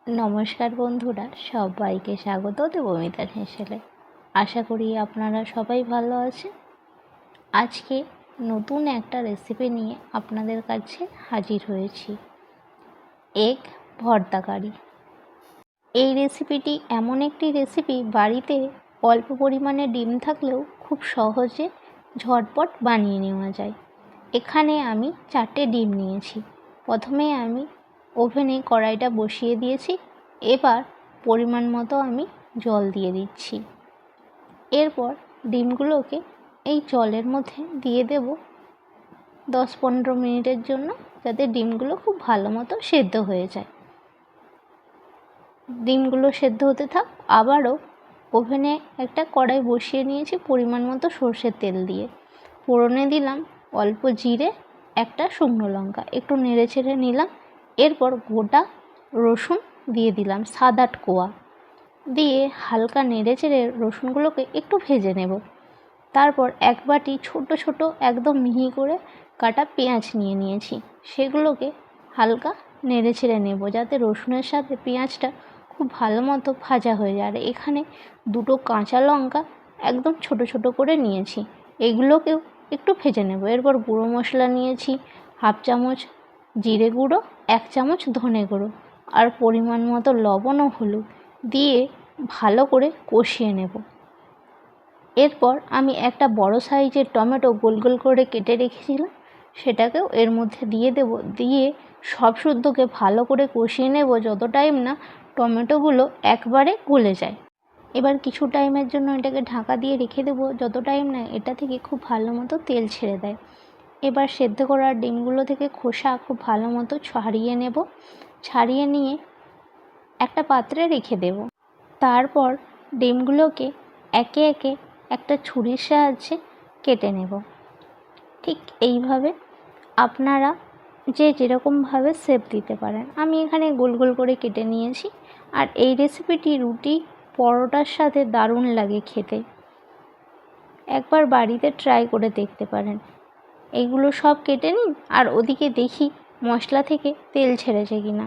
নমস্কার বন্ধুরা, সবাইকে স্বাগত দেবমিতার হেসেলে। আশা করি আপনারা সবাই ভালো আছেন। আজকে নতুন একটা রেসিপি নিয়ে আপনাদের কাছে হাজির হয়েছি, এগ ভর্তা কারি। এই রেসিপিটি এমন একটি রেসিপি, বাড়িতে অল্প পরিমাণে ডিম থাকলেও খুব সহজে ঝটপট বানিয়ে নেওয়া যায়। এখানে আমি 4টে ডিম নিয়েছি। প্রথমে আমি ওভেনে কড়াইটা বসিয়ে দিয়েছি। এবার পরিমাণ মতো আমি জল দিয়ে দিচ্ছি। এরপর ডিমগুলোকে এই জলের মধ্যে দিয়ে দেব 10-15 মিনিটের জন্য, যাতে ডিমগুলো খুব ভালো মতো সেদ্ধ হয়ে যায়। ডিমগুলো সেদ্ধ হতে থাক। আবারও ওভেনে একটা কড়াই বসিয়ে নিয়েছি পরিমাণ মতো সর্ষের তেল দিয়ে। ফোড়নে দিলাম অল্প জিরে, একটা শুকনো লঙ্কা, একটু নেড়ে ছেড়ে নিলাম। এরপর গোটা রসুন দিয়ে দিলাম 7-8 কোয়া, দিয়ে হালকা নেড়ে চেড়ে রসুনগুলোকে একটু ভেজে নেব। তারপর এক বাটি ছোট ছোট একদম মিহি করে কাটা পেঁয়াজ নিয়ে নিয়েছি। সেগুলোকে হালকা নেড়ে ছেড়ে নেব, যাতে রসুনের সাথে পেঁয়াজটা খুব ভালো মতো ভাজা হয়ে যায়। আর এখানে 2টো কাঁচা লঙ্কা একদম ছোট ছোট করে নিয়েছি, এগুলোকেও একটু ভেজে নেব। এরপর গুঁড়ো মশলা নিয়েছি 1/2 চামচ জিরে গুঁড়ো, 1 চামচ ধনে গুঁড়ো, আর পরিমাণ মতো লবণ ও হলুদ দিয়ে ভালো করে কষিয়ে নেব। এরপর আমি একটা বড় সাইজের টমেটো গোল গোল করে কেটে রেখেছিলাম, সেটাকেও এর মধ্যে দিয়ে দেব। দিয়ে সব শুদ্ধকে ভালো করে কষিয়ে নেব, যত টাইম না টমেটোগুলো একবারে গলে যায়। এবার কিছু টাইমের জন্য এটাকে ঢাকা দিয়ে রেখে দেবো, যত টাইম না এটা থেকে খুব ভালো মতো তেল ছেড়ে দেয়। এবার সেদ্ধ করা ডিমগুলো থেকে খোসা খুব ভালো মতো ছাড়িয়ে নেব। ছাড়িয়ে নিয়ে একটা পাত্রে রেখে দেব। তারপর ডিমগুলোকে একে একে একটা ছুরির সাহায্যে কেটে নেব। ঠিক এইভাবে আপনারা যেরকমভাবে শেপ দিতে পারেন। আমি এখানে গোল গোল করে কেটে নিয়েছি। আর এই রেসিপিটি রুটি, পরোটার সাথে দারুণ লাগে খেতে। একবার বাড়িতে ট্রাই করে দেখতে পারেন। এইগুলো সব কেটে নিন, আর ওদিকে দেখি মশলা থেকে তেল ছেড়েছে কিনা।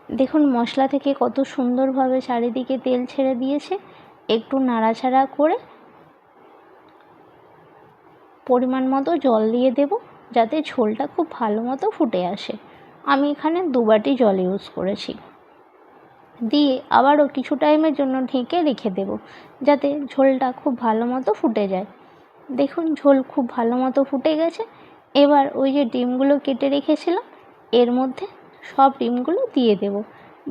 দেখুন মশলা থেকে কত সুন্দরভাবে চারিদিকে তেল ছেড়ে দিয়েছে। একটু নাড়াচাড়া করে পরিমাণ মতো জল দিয়ে দেব, যাতে ঝোলটা খুব ভালো মতো ফুটে আসে। আমি এখানে 2 বাটি জল ইউজ করেছি। দিয়ে আবারও কিছু টাইমের জন্য ঢেকে রেখে দেব, যাতে ঝোলটা খুব ভালো মতো ফুটে যায়। দেখুন ঝোল খুব ভালো মতো ফুটে গেছে। এবার ওই যে ডিমগুলো কেটে রেখেছিলাম, এর মধ্যে সব ডিমগুলো দিয়ে দেব।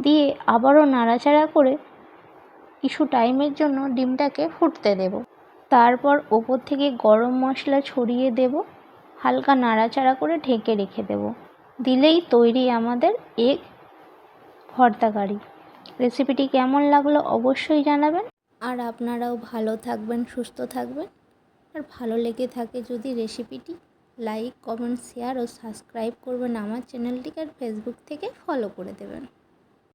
দিয়ে আবারও নাড়াচাড়া করে কিছু টাইমের জন্য ডিমটাকে ফুটতে দেব। তারপর ওপর থেকে গরম মশলা ছড়িয়ে দেব, হালকা নাড়াচাড়া করে ঢেকে রেখে দেব। দিলেই তৈরি আমাদের এগ ভর্তা কারি। রেসিপিটি কেমন লাগলো অবশ্যই জানাবেন। আর আপনারাও ভালো থাকবেন, সুস্থ থাকবেন। আর ভালো লেগে থাকে যদি রেসিপিটি লাইক, কমেন্ট, শেয়ার ও সাবস্ক্রাইব করবেন আমার চ্যানেলটিকে। আর ফেসবুক থেকে ফলো করে দেবেন।